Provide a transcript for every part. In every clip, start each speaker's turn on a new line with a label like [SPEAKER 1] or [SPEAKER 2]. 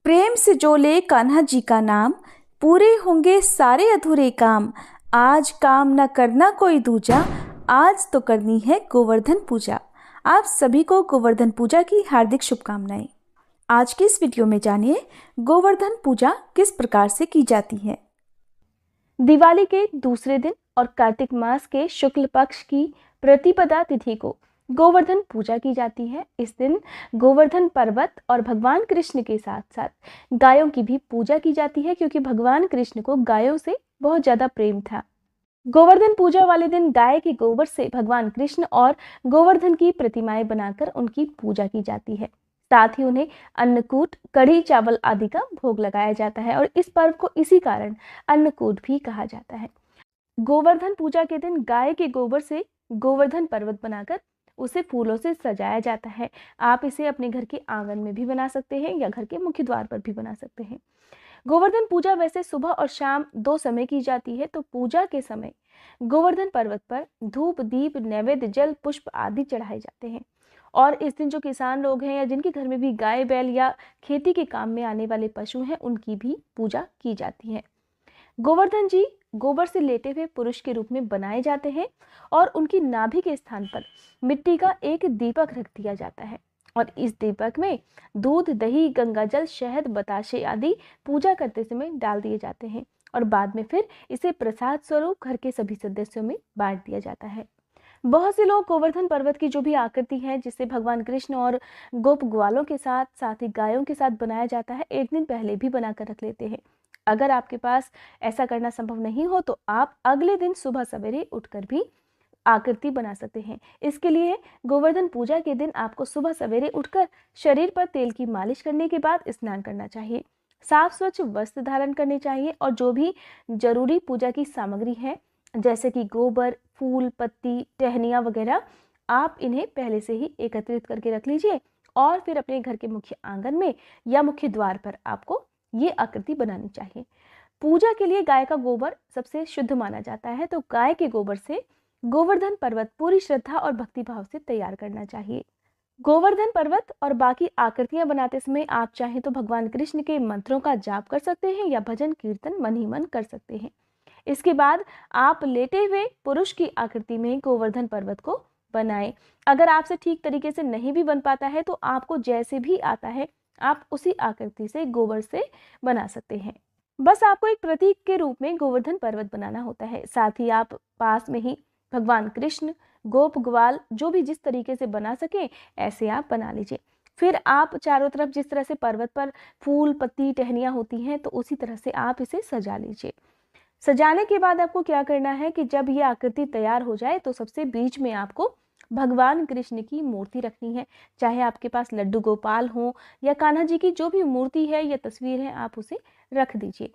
[SPEAKER 1] प्रेम से जो ले कान्हा जी का नाम, पूरे होंगे सारे अधूरे काम। आज काम न करना कोई दूजा, आज तो करनी है गोवर्धन पूजा। आप सभी को गोवर्धन पूजा की हार्दिक शुभकामनाएं। आज की इस वीडियो में जानिए गोवर्धन पूजा किस प्रकार से की जाती है। दिवाली के दूसरे दिन और कार्तिक मास के शुक्ल पक्ष की प्रतिपदा तिथि को गोवर्धन पूजा की जाती है। इस दिन गोवर्धन पर्वत और भगवान कृष्ण के साथ साथ गायों की भी पूजा की जाती है, क्योंकि भगवान कृष्ण को गायों से बहुत ज्यादा प्रेम था। गोवर्धन पूजा वाले दिन गाय के गोबर से भगवान कृष्ण और गोवर्धन की प्रतिमाएं बनाकर उनकी पूजा की जाती है। साथ ही उन्हें अन्नकूट, कढ़ी चावल आदि का भोग लगाया जाता है और इस पर्व को इसी कारण अन्नकूट भी कहा जाता है। गोवर्धन पूजा के दिन गाय के गोबर से गोवर्धन पर्वत बनाकर उसे फूलों से सजाया जाता है। आप इसे अपने घर के आंगन में भी बना सकते हैं या घर के मुख्य द्वार पर भी बना सकते हैं। गोवर्धन पूजा वैसे सुबह और शाम दो समय की जाती है, तो पूजा के समय गोवर्धन पर्वत पर धूप, दीप, नैवेद्य, जल, पुष्प आदि चढ़ाए जाते हैं। और इस दिन जो किसान लोग हैं या जिनके घर में भी गाय, बैल या खेती के काम में आने वाले पशु हैं, उनकी भी पूजा की जाती है। गोवर्धन जी गोबर से लेटे हुए पुरुष के रूप में बनाए जाते हैं और उनकी नाभि के स्थान पर मिट्टी का एक दीपक रख दिया जाता है और इस दीपक में दूध, दही, गंगाजल, शहद, बताशे आदि पूजा करते समय डाल दिए जाते हैं और बाद में फिर इसे प्रसाद स्वरूप घर के सभी सदस्यों में बांट दिया जाता है। बहुत से लोग गोवर्धन पर्वत की जो भी आकृति है, जिसे भगवान कृष्ण और गोप ग्वालों के साथ ही गायों के साथ बनाया जाता है, एक दिन पहले भी बनाकर रख लेते हैं। अगर आपके पास ऐसा करना संभव नहीं हो तो आप अगले दिन सुबह सवेरे उठकर भी आकृति बना सकते हैं। इसके लिए गोवर्धन पूजा के दिन आपको सुबह सवेरे उठकर शरीर पर तेल की मालिश करने के बाद स्नान करना चाहिए, साफ स्वच्छ वस्त्र धारण करने चाहिए और जो भी जरूरी पूजा की सामग्री है जैसे कि गोबर, फूल, पत्ती, टहनियाँ वगैरह, आप इन्हें पहले से ही एकत्रित करके रख लीजिए और फिर अपने घर के मुख्य आंगन में या मुख्य द्वार पर आपको ये आकृति बनानी चाहिए। पूजा के लिए गाय का गोबर सबसे शुद्ध माना जाता है, तो गाय के गोबर से गोवर्धन पर्वत पूरी श्रद्धा और भक्ति भाव से तैयार करना चाहिए। गोवर्धन पर्वत और बाकी आकृतियां बनाते समय आप चाहें तो भगवान कृष्ण के मंत्रों का जाप कर सकते हैं या भजन कीर्तन मन ही मन कर सकते हैं। इसके बाद आप लेटे हुए पुरुष की आकृति में गोवर्धन पर्वत को बनाएं। अगर आपसे ठीक तरीके से नहीं भी बन पाता है तो आपको जैसे भी आता है आप उसी आकृति से गोबर से बना सकते हैं। बस आपको एक प्रतीक के रूप में गोवर्धन पर्वत बनाना होता है। साथ ही आप पास में ही भगवान कृष्ण, गोप ग्वाल जो भी जिस तरीके से बना सके ऐसे आप बना लीजिए। फिर आप चारों तरफ जिस तरह से पर्वत पर फूल, पत्ती, टहनियाँ होती हैं तो उसी तरह से आप इसे सजा लीजिए। सजाने के बाद आपको क्या करना है कि जब ये आकृति तैयार हो जाए तो सबसे बीच में आपको भगवान कृष्ण की मूर्ति रखनी है। चाहे आपके पास लड्डू गोपाल हो या कान्हा जी की जो भी मूर्ति है या तस्वीर है, आप उसे रख दीजिए।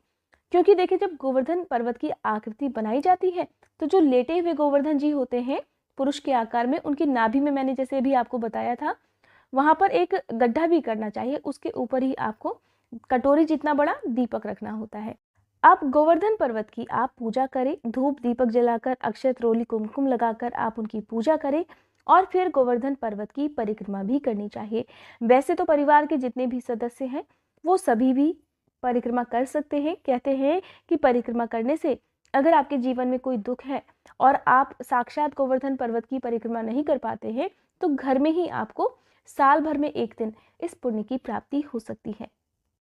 [SPEAKER 1] क्योंकि देखिए, जब गोवर्धन पर्वत की आकृति बनाई जाती है तो जो लेटे हुए गोवर्धन जी होते हैं पुरुष के आकार में, उनकी नाभि में मैंने जैसे भी आपको बताया था वहां पर एक गड्ढा भी करना चाहिए। उसके ऊपर ही आपको कटोरी जितना बड़ा दीपक रखना होता है। आप गोवर्धन पर्वत की आप पूजा करें, धूप दीपक जलाकर, अक्षत, रोली, कुमकुम लगाकर आप उनकी पूजा करें और फिर गोवर्धन पर्वत की परिक्रमा भी करनी चाहिए। वैसे तो परिवार के जितने भी सदस्य हैं वो सभी भी परिक्रमा कर सकते हैं। कहते हैं कि परिक्रमा करने से अगर आपके जीवन में कोई दुख है और आप साक्षात गोवर्धन पर्वत की परिक्रमा नहीं कर पाते हैं तो घर में ही आपको साल भर में एक दिन इस पुण्य की प्राप्ति हो सकती है।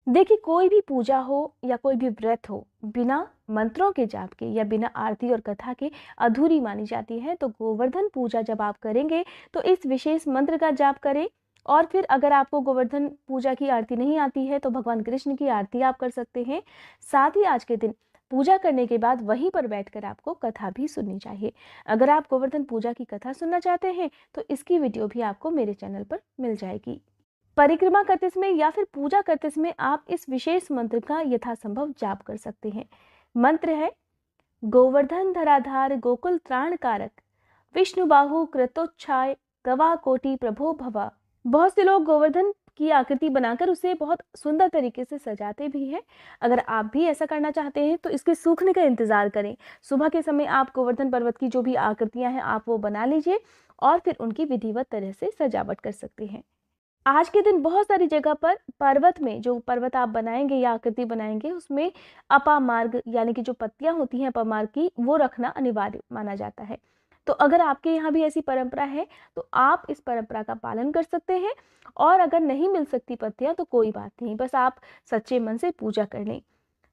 [SPEAKER 1] देखिए, कोई भी पूजा हो या कोई भी व्रत हो, बिना मंत्रों के जाप के या बिना आरती और कथा के अधूरी मानी जाती है। तो गोवर्धन पूजा जब आप करेंगे तो इस विशेष मंत्र का जाप करें और फिर अगर आपको गोवर्धन पूजा की आरती नहीं आती है तो भगवान कृष्ण की आरती आप कर सकते हैं। साथ ही आज के दिन पूजा करने के बाद वहीं पर बैठकर आपको कथा भी सुननी चाहिए। अगर आप गोवर्धन पूजा की कथा सुनना चाहते हैं तो इसकी वीडियो भी आपको मेरे चैनल पर मिल जाएगी। परिक्रमा करते समय या फिर पूजा करते समय आप इस विशेष मंत्र का यथासंभव जाप कर सकते हैं। मंत्र है गोवर्धन धराधार गोकुल त्राण कारक, विष्णु बाहु कृतोच्छाय, गवा कोटि प्रभो भवा। बहुत से लोग गोवर्धन की आकृति बनाकर उसे बहुत सुंदर तरीके से सजाते भी हैं। अगर आप भी ऐसा करना चाहते हैं तो इसके सूखने का इंतजार करें। सुबह के समय आप गोवर्धन पर्वत की जो भी आकृतियां हैं आप वो बना लीजिए और फिर उनकी विधिवत तरह से सजावट कर सकते हैं। आज के दिन बहुत सारी जगह पर पर्वत में, जो पर्वत आप बनाएंगे या आकृति बनाएंगे, उसमें अपामार्ग यानी कि जो पत्तियां होती हैं अपामार्ग की, वो रखना अनिवार्य माना जाता है। तो अगर आपके यहाँ भी ऐसी परंपरा है तो आप इस परंपरा का पालन कर सकते हैं। और अगर नहीं मिल सकती पत्तियां तो कोई बात नहीं, बस आप सच्चे मन से पूजा कर लें।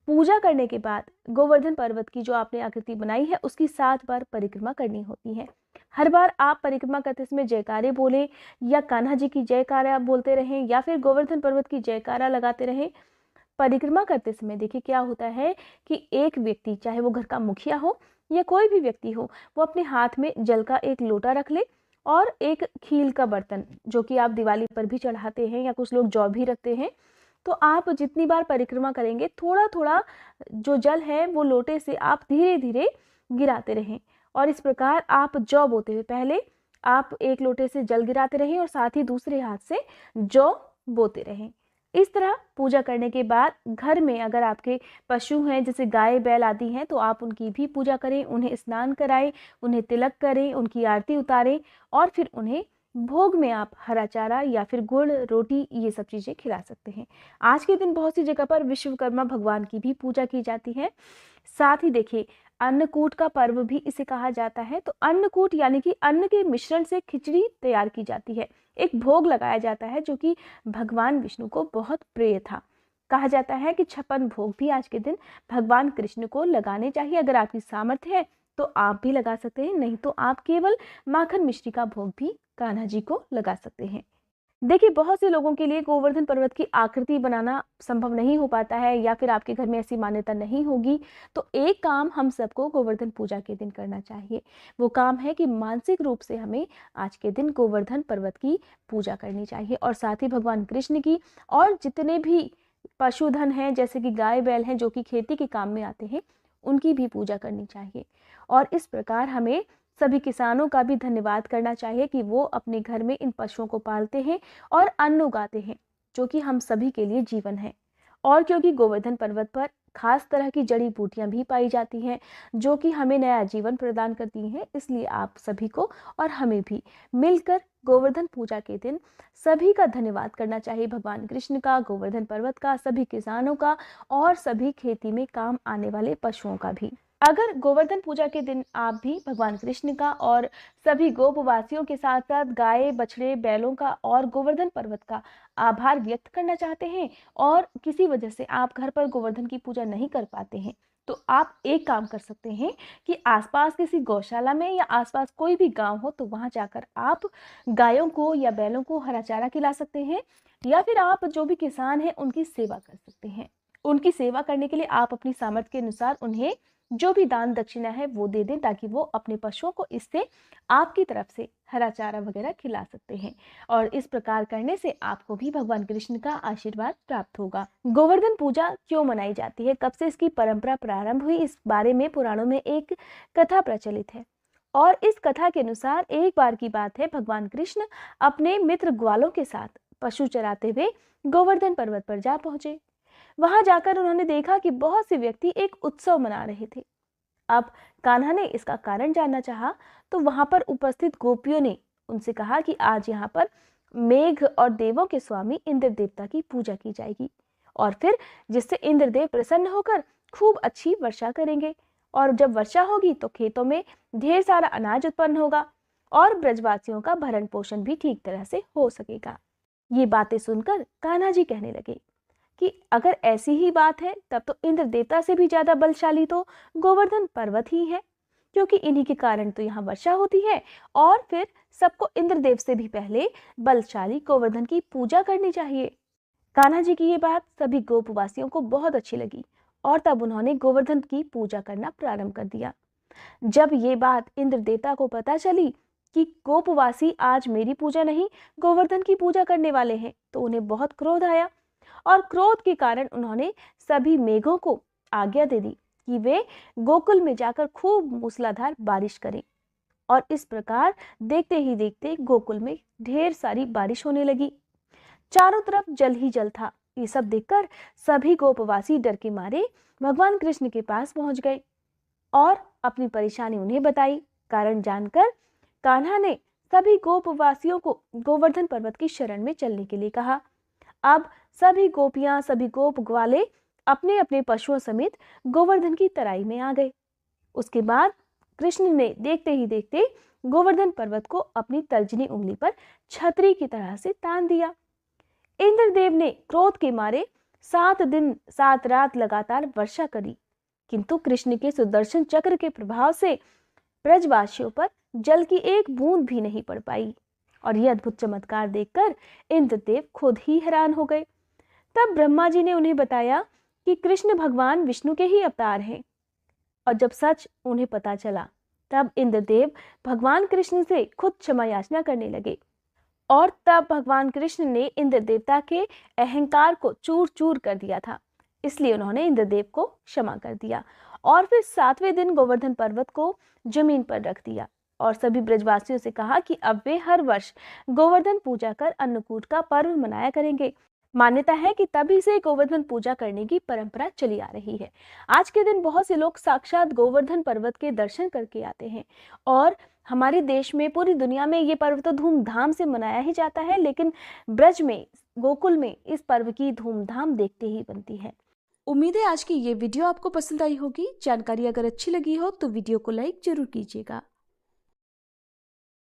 [SPEAKER 1] पूजा करने के बाद गोवर्धन पर्वत की जो आपने आकृति बनाई है उसकी 7 बार परिक्रमा करनी होती है। हर बार आप परिक्रमा करते समय जयकारे बोले, या कान्हा जी की जयकारा बोलते रहें, या फिर गोवर्धन पर्वत की जयकारा लगाते रहें। परिक्रमा करते समय देखिए क्या होता है कि एक व्यक्ति, चाहे वो घर का मुखिया हो या कोई भी व्यक्ति हो, वो अपने हाथ में जल का एक लोटा रख ले और एक खील का बर्तन, जो कि आप दिवाली पर भी चढ़ाते हैं या कुछ लोग जौ भी रखते हैं। तो आप जितनी बार परिक्रमा करेंगे थोड़ा थोड़ा जो जल है वो लोटे से आप धीरे धीरे गिराते रहें। और इस प्रकार आप जौ बोते हुए पहले आप एक लोटे से जल गिराते रहें और साथ ही दूसरे हाथ से जौ बोते रहें। इस तरह पूजा करने के बाद घर में अगर आपके पशु हैं, जैसे गाय बैल आदि हैं, तो आप उनकी भी पूजा करें, उन्हें स्नान कराएं, उन्हें तिलक करें, उनकी आरती उतारें और फिर उन्हें भोग में आप हरा चारा या फिर गुड़ रोटी ये सब चीज़ें खिला सकते हैं। आज के दिन बहुत सी जगह पर विश्वकर्मा भगवान की भी पूजा की जाती है। साथ ही देखिए अन्नकूट का पर्व भी इसे कहा जाता है। तो अन्नकूट यानी कि अन्न के मिश्रण से खिचड़ी तैयार की जाती है, एक भोग लगाया जाता है जो कि भगवान विष्णु को बहुत प्रिय था। कहा जाता है कि 56 भोग भी आज के दिन भगवान कृष्ण को लगाने चाहिए। अगर आपकी सामर्थ्य है तो आप भी लगा सकते हैं, नहीं तो आप केवल माखन मिश्री का भोग भी कान्हा जी को लगा सकते हैं। देखिए बहुत से लोगों के लिए गोवर्धन पर्वत की आकृति बनाना संभव नहीं हो पाता है, या फिर आपके घर में ऐसी मान्यता नहीं होगी। तो एक काम हम सबको गोवर्धन पूजा के दिन करना चाहिए। वो काम है कि मानसिक रूप से हमें आज के दिन गोवर्धन पर्वत की पूजा करनी चाहिए और साथ ही भगवान कृष्ण की, और जितने भी पशुधन हैं जैसे कि गाय बैल हैं जो कि खेती के काम में आते हैं, उनकी भी पूजा करनी चाहिए। और इस प्रकार हमें सभी किसानों का भी धन्यवाद करना चाहिए कि वो अपने घर में इन पशुओं को पालते हैं और अन्न उगाते हैं, जो कि हम सभी के लिए जीवन है। और क्योंकि गोवर्धन पर्वत पर खास तरह की जड़ी बूटियां भी पाई जाती हैं जो कि हमें नया जीवन प्रदान करती हैं, इसलिए आप सभी को और हमें भी मिलकर गोवर्धन पूजा के दिन सभी का धन्यवाद करना चाहिए, भगवान कृष्ण का, गोवर्धन पर्वत का, सभी किसानों का और सभी खेती में काम आने वाले पशुओं का भी। अगर गोवर्धन पूजा के दिन आप भी भगवान कृष्ण का और सभी गोपवासियों के साथ साथ गाय बछड़े बैलों का और गोवर्धन पर्वत का आभार व्यक्त करना चाहते हैं, और किसी वजह से आप घर पर गोवर्धन की पूजा नहीं कर पाते हैं, तो आप एक काम कर सकते हैं कि आसपास किसी गौशाला में या आसपास कोई भी गांव हो तो वहां जाकर आप गायों को या बैलों को हरा चारा खिला सकते हैं, या फिर आप जो भी किसान हैं उनकी सेवा कर सकते हैं। उनकी सेवा करने के लिए आप अपनी सामर्थ्य के अनुसार उन्हें जो भी दान दक्षिणा है वो दे दें, ताकि वो अपने पशुओं को इससे आपकी तरफ से हरा चारा वगैरह खिला सकते हैं। और इस प्रकार करने से आपको भी भगवान कृष्ण का आशीर्वाद प्राप्त होगा। गोवर्धन पूजा क्यों मनाई जाती है, कब से इसकी परंपरा प्रारंभ हुई, इस बारे में पुराणों में एक कथा प्रचलित है। और इस कथा के अनुसार एक बार की बात है, भगवान कृष्ण अपने मित्र ग्वालों के साथ पशु चराते हुए गोवर्धन पर्वत पर जा पहुंचे। वहां जाकर उन्होंने देखा कि बहुत से व्यक्ति एक उत्सव मना रहे थे। अब कान्हा ने इसका कारण जानना चाहा, तो वहां पर उपस्थित गोपियों ने उनसे कहा कि आज यहाँ पर मेघ और देवों के स्वामी इंद्र देवता की पूजा की जाएगी, और फिर जिससे इंद्रदेव प्रसन्न होकर खूब अच्छी वर्षा करेंगे, और जब वर्षा होगी तो खेतों में ढेर सारा अनाज उत्पन्न होगा और ब्रजवासियों का भरण पोषण भी ठीक तरह से हो सकेगा। ये बातें सुनकर कान्हा जी कहने लगे कि अगर ऐसी ही बात है तब तो इंद्र देवता से भी ज्यादा बलशाली तो गोवर्धन पर्वत ही है, क्योंकि इन्हीं के कारण तो यहाँ वर्षा होती है, और फिर सबको इंद्रदेव से भी पहले बलशाली गोवर्धन की पूजा करनी चाहिए। कान्हा जी की ये बात सभी गोपवासियों को बहुत अच्छी लगी और तब उन्होंने गोवर्धन की पूजा करना प्रारंभ कर दिया। जब ये बात इंद्र देवता को पता चली कि गोपवासी आज मेरी पूजा नहीं गोवर्धन की पूजा करने वाले हैं, तो उन्हें बहुत क्रोध आया, और क्रोध के कारण उन्होंने सभी मेघों को आज्ञा दे दी कि वे गोकुल में जाकर खूब मूसलाधार बारिश करें। और इस प्रकार देखते ही देखते गोकुल में ढेर सारी बारिश होने लगी। चारों तरफ जल ही जल था। ये सब देखकर सभी गोपवासी डर के मारे भगवान कृष्ण के पास पहुंच गए और अपनी परेशानी उन्हें बताई। कारण जानकर कान्हा ने सभी गोपवासियों को गोवर्धन पर्वत की शरण में चलने के लिए कहा। अब सभी गोपियां, सभी गोप ग्वाले अपने अपने पशुओं समेत गोवर्धन की तराई में आ गए। उसके बाद कृष्ण ने देखते ही देखते गोवर्धन पर्वत को अपनी तर्जनी उंगली पर छतरी की तरह से तान दिया। इंद्रदेव ने क्रोध के मारे 7 दिन 7 रात लगातार वर्षा करी, किंतु कृष्ण के सुदर्शन चक्र के प्रभाव से ब्रजवासियों पर जल की एक बूंद भी नहीं पड़ पाई। और यह अद्भुत चमत्कार देखकर इंद्रदेव खुद ही हैरान हो गए। तब ब्रह्मा जी ने उन्हें बताया कि कृष्ण भगवान विष्णु के ही अवतार हैं। और जब सच उन्हें पता चला, तब इंद्रदेव भगवान कृष्ण से खुद क्षमा याचना करने लगे। और तब भगवान कृष्ण ने इंद्र देवता के अहंकार को चूर चूर कर दिया था, इसलिए उन्होंने इंद्रदेव को क्षमा कर दिया और फिर 7वें दिन गोवर्धन पर्वत को जमीन पर रख दिया और सभी ब्रजवासियों से कहा कि अब वे हर वर्ष गोवर्धन पूजा कर अन्नकूट का पर्व मनाया करेंगे। मान्यता है कि तभी से गोवर्धन पूजा करने की परंपरा चली आ रही है। आज के दिन बहुत से लोग साक्षात गोवर्धन पर्वत के दर्शन करके आते हैं और हमारे देश में, पूरी दुनिया में ये पर्व तो धूमधाम से मनाया ही जाता है, लेकिन ब्रज में, गोकुल में इस पर्व की धूमधाम देखते ही बनती है। उम्मीद है आज की ये वीडियो आपको पसंद आई होगी। जानकारी अगर अच्छी लगी हो तो वीडियो को लाइक जरूर कीजिएगा।